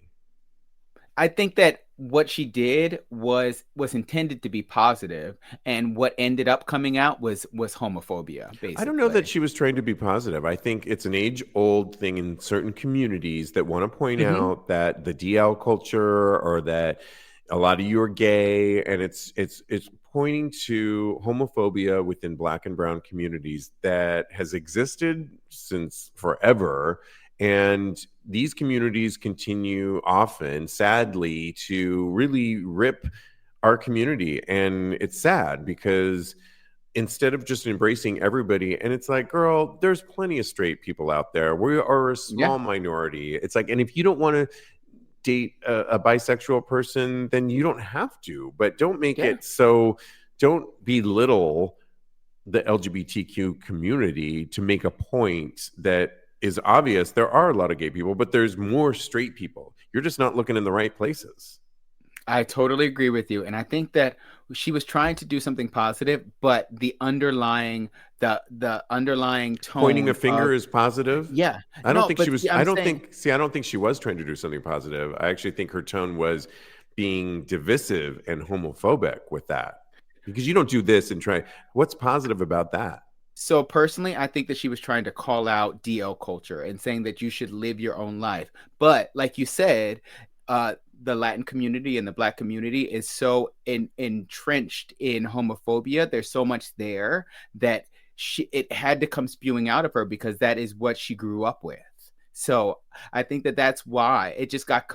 I think that what she did was intended to be positive, and what ended up coming out was homophobia, basically. I don't know that she was trying to be positive. I think it's an age-old thing in certain communities that want to point out that the DL culture, or that a lot of you are gay, and it's pointing to homophobia within Black and brown communities that has existed since forever. And these communities continue often, sadly, to really rip our community. And it's sad because instead of just embracing everybody, and it's like, girl, there's plenty of straight people out there. We are a small minority. It's like, and if you don't want to date a bisexual person, then you don't have to. But don't make it so, don't belittle the LGBTQ community to make a point that is obvious. There are a lot of gay people, but there's more straight people. You're just not looking in the right places. I totally agree with you. And I think that she was trying to do something positive, but the underlying tone, pointing a finger is positive. Yeah. I don't think she was trying to do something positive. I actually think her tone was being divisive and homophobic with that, because you don't do this and try. What's positive about that? So personally, I think that she was trying to call out DL culture and saying that you should live your own life. But like you said, the Latin community and the Black community is so entrenched in homophobia. There's so much there that it had to come spewing out of her because that is what she grew up with. So I think that's why it just got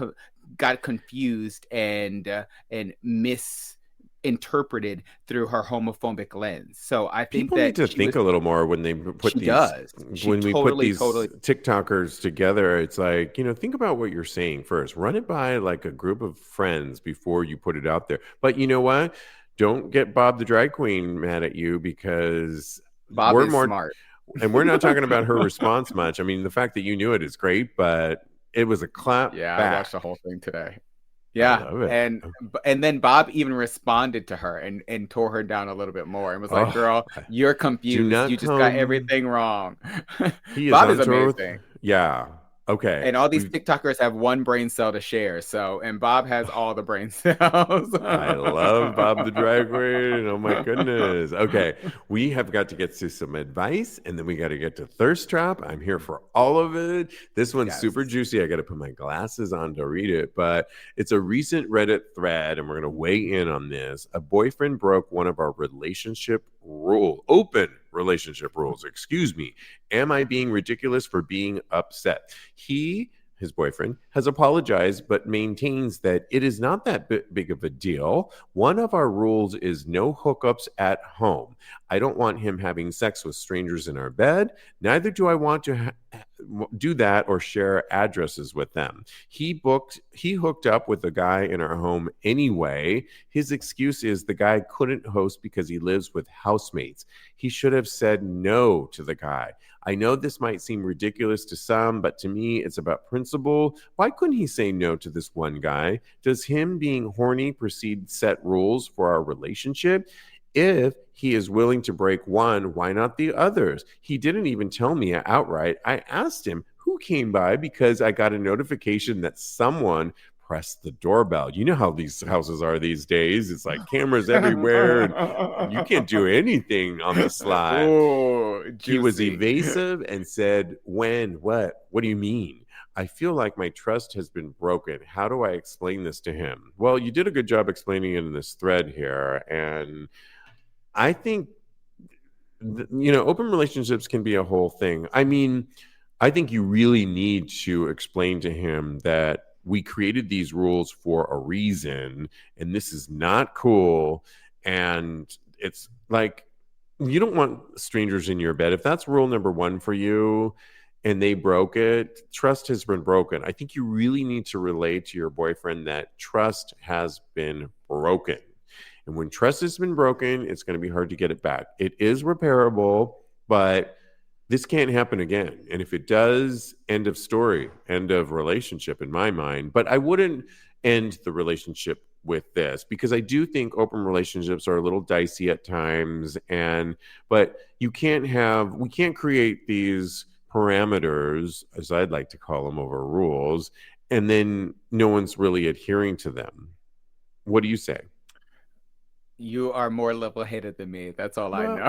confused and misinterpreted through her homophobic lens. So I think people need to think a little more when they put these TikTokers together. It's like, think about what you're saying first. Run it by like a group of friends before you put it out there. But you know what? Don't get Bob the drag queen mad at you because Bob is smart. And we're not talking about her response much. I mean, the fact that you knew it is great, but it was a clap back. I watched the whole thing today. Yeah, and then Bob even responded to her and tore her down a little bit more and was like, "Girl, you're confused. You just got everything wrong." Bob is amazing. Yeah. Okay. And all these TikTokers have one brain cell to share. And Bob has all the brain cells. I love Bob the drag queen. Oh my goodness. Okay. We have got to get to some advice and then we got to get to Thirst Trap. I'm here for all of it. This one's super juicy. I got to put my glasses on to read it, but it's a recent Reddit thread and we're going to weigh in on this. A boyfriend broke one of our open relationship rules. Excuse me. Am I being ridiculous for being upset? His boyfriend, has apologized, but maintains that it is not that big of a deal. One of our rules is no hookups at home. I don't want him having sex with strangers in our bed. Neither do I want to do that or share addresses with them. He hooked up with a guy in our home anyway. His excuse is the guy couldn't host because he lives with housemates. He should have said no to the guy. I know this might seem ridiculous to some, but to me, it's about principle. Why couldn't he say no to this one guy? Does him being horny precede set rules for our relationship? If he is willing to break one, why not the others? He didn't even tell me outright. I asked him who came by because I got a notification that someone pressed the doorbell. You know how these houses are these days. It's like cameras everywhere. And you can't do anything on the slide. Oh, he was evasive and said, when, what do you mean? I feel like my trust has been broken. How do I explain this to him? Well, you did a good job explaining it in this thread here. And I think, open relationships can be a whole thing. I mean, I think you really need to explain to him that we created these rules for a reason, and this is not cool. And it's like, you don't want strangers in your bed. If that's rule number one for you and they broke it, trust has been broken. I think you really need to relay to your boyfriend that trust has been broken. And when trust has been broken, it's going to be hard to get it back. It is repairable, but this can't happen again. And if it does, end of story, end of relationship in my mind. But I wouldn't end the relationship with this because I do think open relationships are a little dicey at times. But we can't create these parameters, as I'd like to call them, over rules, and then no one's really adhering to them. What do you say? You are more level-headed than me. That's all I know.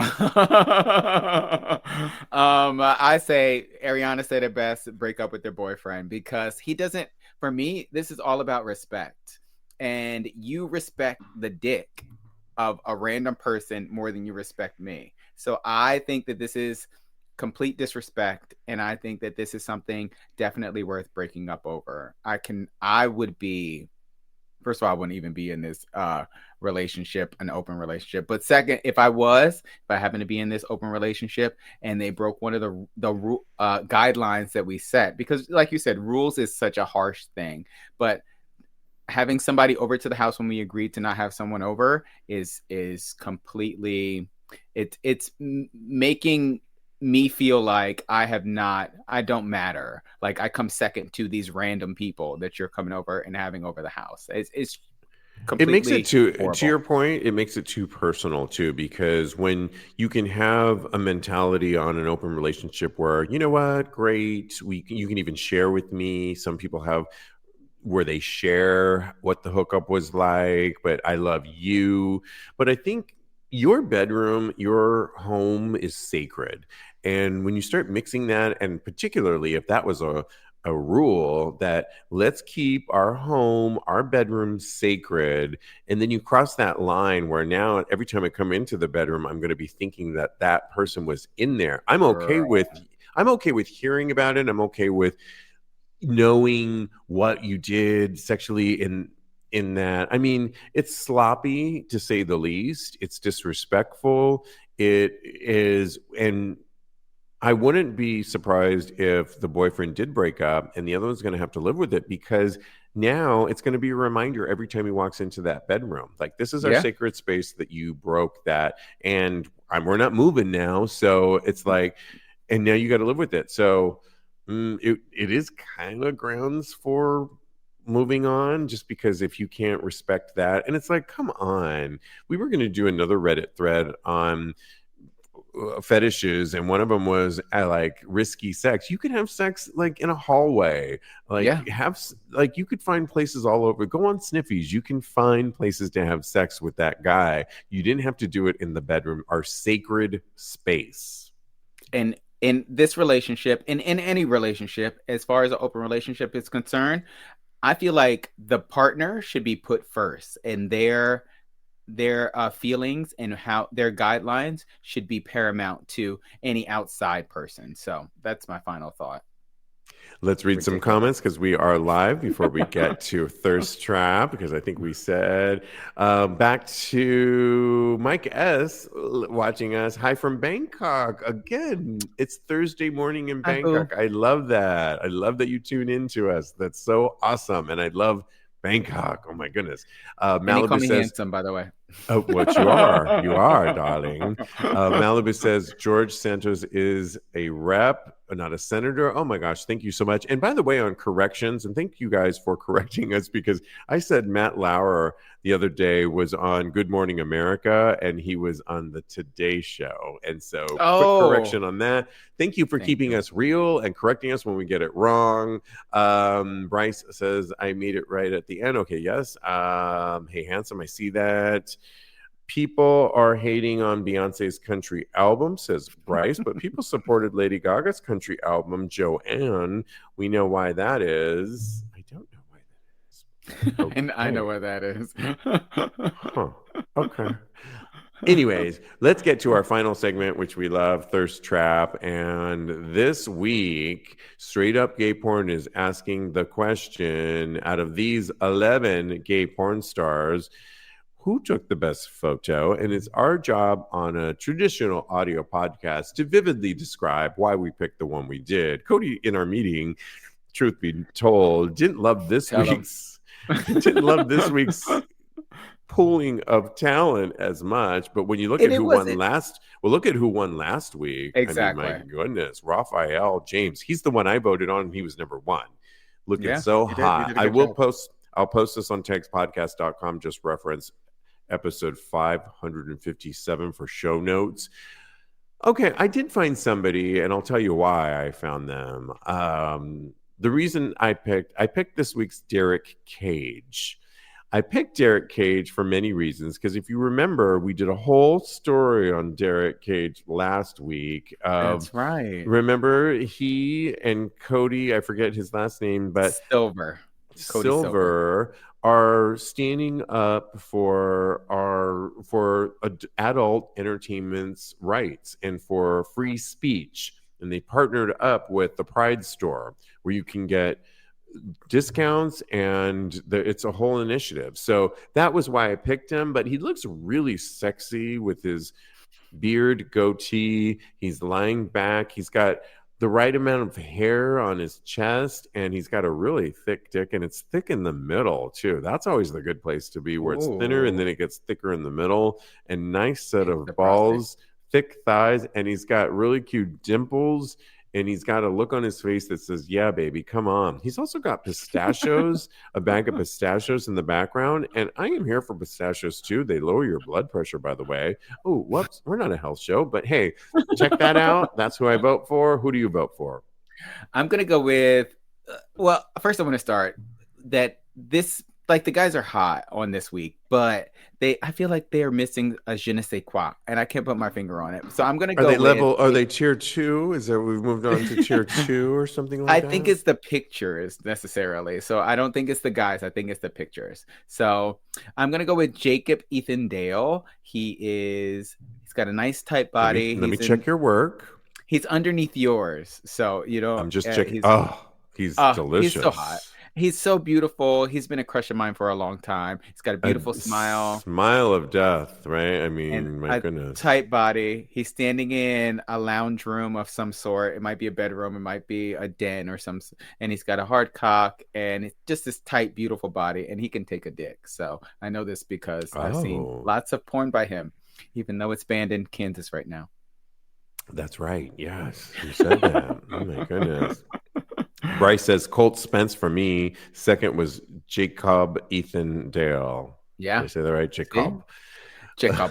I say Ariana said it best, break up with their boyfriend because he doesn't, for me, this is all about respect. And you respect the dick of a random person more than you respect me. So I think that this is complete disrespect. And I think that this is something definitely worth breaking up over. First of all, I wouldn't even be in this relationship, an open relationship. But second, if I happened to be in this open relationship and they broke one of the guidelines that we set, because like you said, rules is such a harsh thing. But having somebody over to the house when we agreed to not have someone over is completely, it's making me feel like I don't matter. Like I come second to these random people that you're coming over and having over the house. It's completely it makes it to your point, it makes it too personal too, because when you can have a mentality on an open relationship where, you know what, great, you can even share with me. Some people have where they share what the hookup was like, but I love you. But I think your bedroom, your home is sacred. And when you start mixing that, and particularly if that was a a rule that let's keep our home, our bedroom sacred. And then you cross that line where now every time I come into the bedroom, I'm going to be thinking that that person was in there. I'm okay with hearing about it. I'm okay with knowing what you did sexually in that. I mean, it's sloppy to say the least. It's disrespectful. It is, and I wouldn't be surprised if the boyfriend did break up and the other one's going to have to live with it, because now it's going to be a reminder every time he walks into that bedroom. Like, this is our sacred space that you broke that, and we're not moving now. So it's like, and now you got to live with it. So it is kind of grounds for moving on, just because if you can't respect that, and it's like, come on, we were going to do another Reddit thread on fetishes, and one of them was like risky sex. You could have sex like in a hallway, like you could find places all over. Go on Sniffies, you can find places to have sex with that guy. You didn't have to do it in the bedroom, our sacred space. And in this relationship, in any relationship, as far as an open relationship is concerned, I feel like the partner should be put first, and their feelings and how their guidelines should be paramount to any outside person. So that's my final thought. Let's read some comments, because we are live before we get to Thirst Trap, because I think we said back to Mike S. watching us. Hi from Bangkok. Again, it's Thursday morning in Bangkok. I love that. I love that you tune in to us. That's so awesome. And I love Bangkok. Oh my goodness. Malibu call me says, handsome, by the way. Oh, what you are, darling. Malibu says George Santos is a rep, not a senator. Oh my gosh, thank you so much. And by the way, on corrections, and thank you guys for correcting us, because I said Matt Lauer the other day was on Good Morning America and he was on the Today Show. And so quick correction on that. Thank you for keeping us real and correcting us when we get it wrong. Bryce says, I made it right at the end. Okay, yes. Hey, handsome, I see that. People are hating on Beyonce's country album, says Bryce, but people supported Lady Gaga's country album, Joanne. We know why that is. I don't know why that is. Okay. And I know why that is. Huh. Okay. Anyways, let's get to our final segment, which we love, Thirst Trap. And this week, Straight Up Gay Porn is asking the question, out of these 11 gay porn stars, who took the best photo? And it's our job on a traditional audio podcast to vividly describe why we picked the one we did. Kodi, in our meeting, truth be told, didn't love this week's pooling of talent as much. But when you look at who won last, look at who won last week. Exactly. I mean, my goodness, Raphael James. He's the one I voted on. And he was number one. Looking so hot. I'll post this on tagspodcast.com. Just reference episode 557 for show notes. Okay, I did find somebody, and I'll tell you why I found them. The reason I picked this week's Derek Cage. I picked Derek Cage for many reasons, because if you remember, we did a whole story on Derek Cage last week. That's right. Remember, he and Kodi, I forget his last name, but Silver are standing up for adult entertainment's rights and for free speech. And they partnered up with the Pride Store, where you can get discounts, and it's a whole initiative. So that was why I picked him. But he looks really sexy with his beard, goatee. He's lying back. He's got the right amount of hair on his chest, and he's got a really thick dick, and it's thick in the middle too. That's always the good place to be, where it's thinner and then it gets thicker in the middle, and nice set of balls, thick thighs, and he's got really cute dimples, and he's got a look on his face that says, yeah, baby, come on. He's also got pistachios, a bag of pistachios in the background. And I am here for pistachios too. They lower your blood pressure, by the way. Oh, whoops. We're not a health show, but hey, check that out. That's who I vote for. Who do you vote for? I'm going to go with, well, first I want to start that this like the guys are hot on this week, but I feel like they are missing a je ne sais quoi, and I can't put my finger on it. So I'm gonna go. Are they tier 2? Is that we've moved on to tier 2 or something like that? I think it's the pictures necessarily. So I don't think it's the guys. I think it's the pictures. So I'm gonna go with Jacob Ethan Dale. He's got a nice tight body. Let me check your work. He's underneath yours, so I'm just checking. He's delicious. He's so hot. He's so beautiful. He's been a crush of mine for a long time. He's got a beautiful smile. Smile of death, right? I mean, my goodness. Tight body. He's standing in a lounge room of some sort. It might be a bedroom. It might be a den or some. And he's got a hard cock and it's just this tight, beautiful body. And he can take a dick. So I know this because I've seen lots of porn by him, even though it's banned in Kansas right now. That's right. Yes, you said that. Oh my goodness. Bryce says Colt Spence for me. Second was Jacob Ethan Dale. Yeah. Did I say that right? Jacob.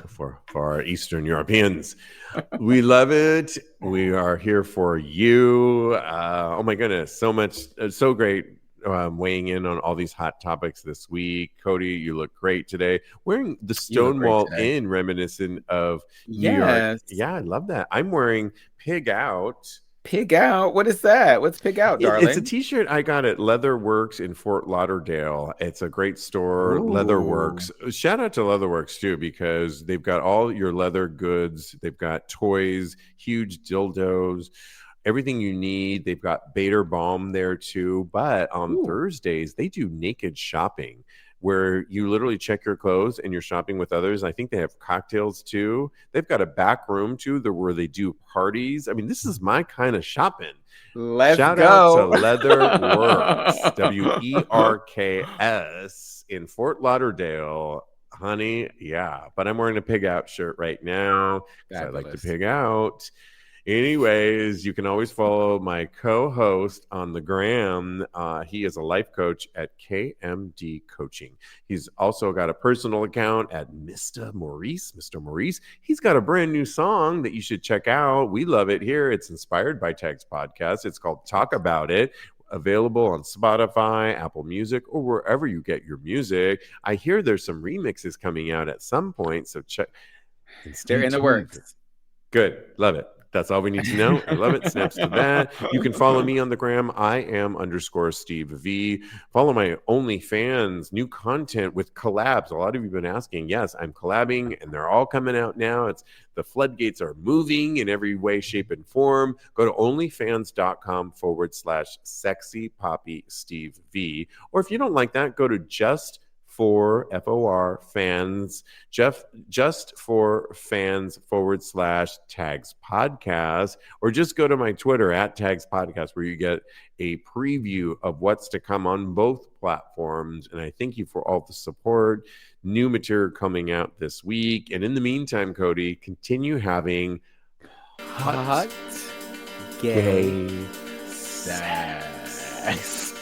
for our Eastern Europeans. We love it. We are here for you. Oh my goodness. So much. So great. Weighing in on all these hot topics this week. Kodi, you look great today. Wearing the Stonewall Inn reminiscent of New York. Yeah, I love that. I'm wearing Pig Out. Pig Out? What is that? What's Pig Out, darling? It's a t-shirt I got at Leatherworks in Fort Lauderdale. It's a great store, Leatherworks. Shout out to Leatherworks too, because they've got all your leather goods. They've got toys, huge dildos, everything you need. They've got Bader Balm there too. But on Thursdays, they do naked shopping, where you literally check your clothes and you're shopping with others. I think they have cocktails too. They've got a back room too, where they do parties. I mean, this is my kind of shopping. Shout out to Leatherworks, Werks in Fort Lauderdale. Honey, yeah. But I'm wearing a Pig Out shirt right now because I like to pig out. Anyways, you can always follow my co-host on the gram. He is a life coach at KMD Coaching. He's also got a personal account at Mr. Maurice. He's got a brand new song that you should check out. We love it here. It's inspired by Tag's podcast. It's called Talk About It. Available on Spotify, Apple Music, or wherever you get your music. I hear there's some remixes coming out at some point, so check. They're in the works. Good. Love it. That's all we need to know. I love it. Snaps to that. You can follow me on the gram. I am _Steve V. Follow my OnlyFans. New content with collabs. A lot of you have been asking. Yes, I'm collabing, and they're all coming out now. The floodgates are moving in every way, shape, and form. Go to onlyfans.com/sexy poppy Steve V. Or if you don't like that, go to just for fans, just for fans /tags podcast, or just go to my Twitter at tags podcast, where you get a preview of what's to come on both platforms. And I thank you for all the support. New material coming out this week. And in the meantime, Kodi, continue having hot gay sex.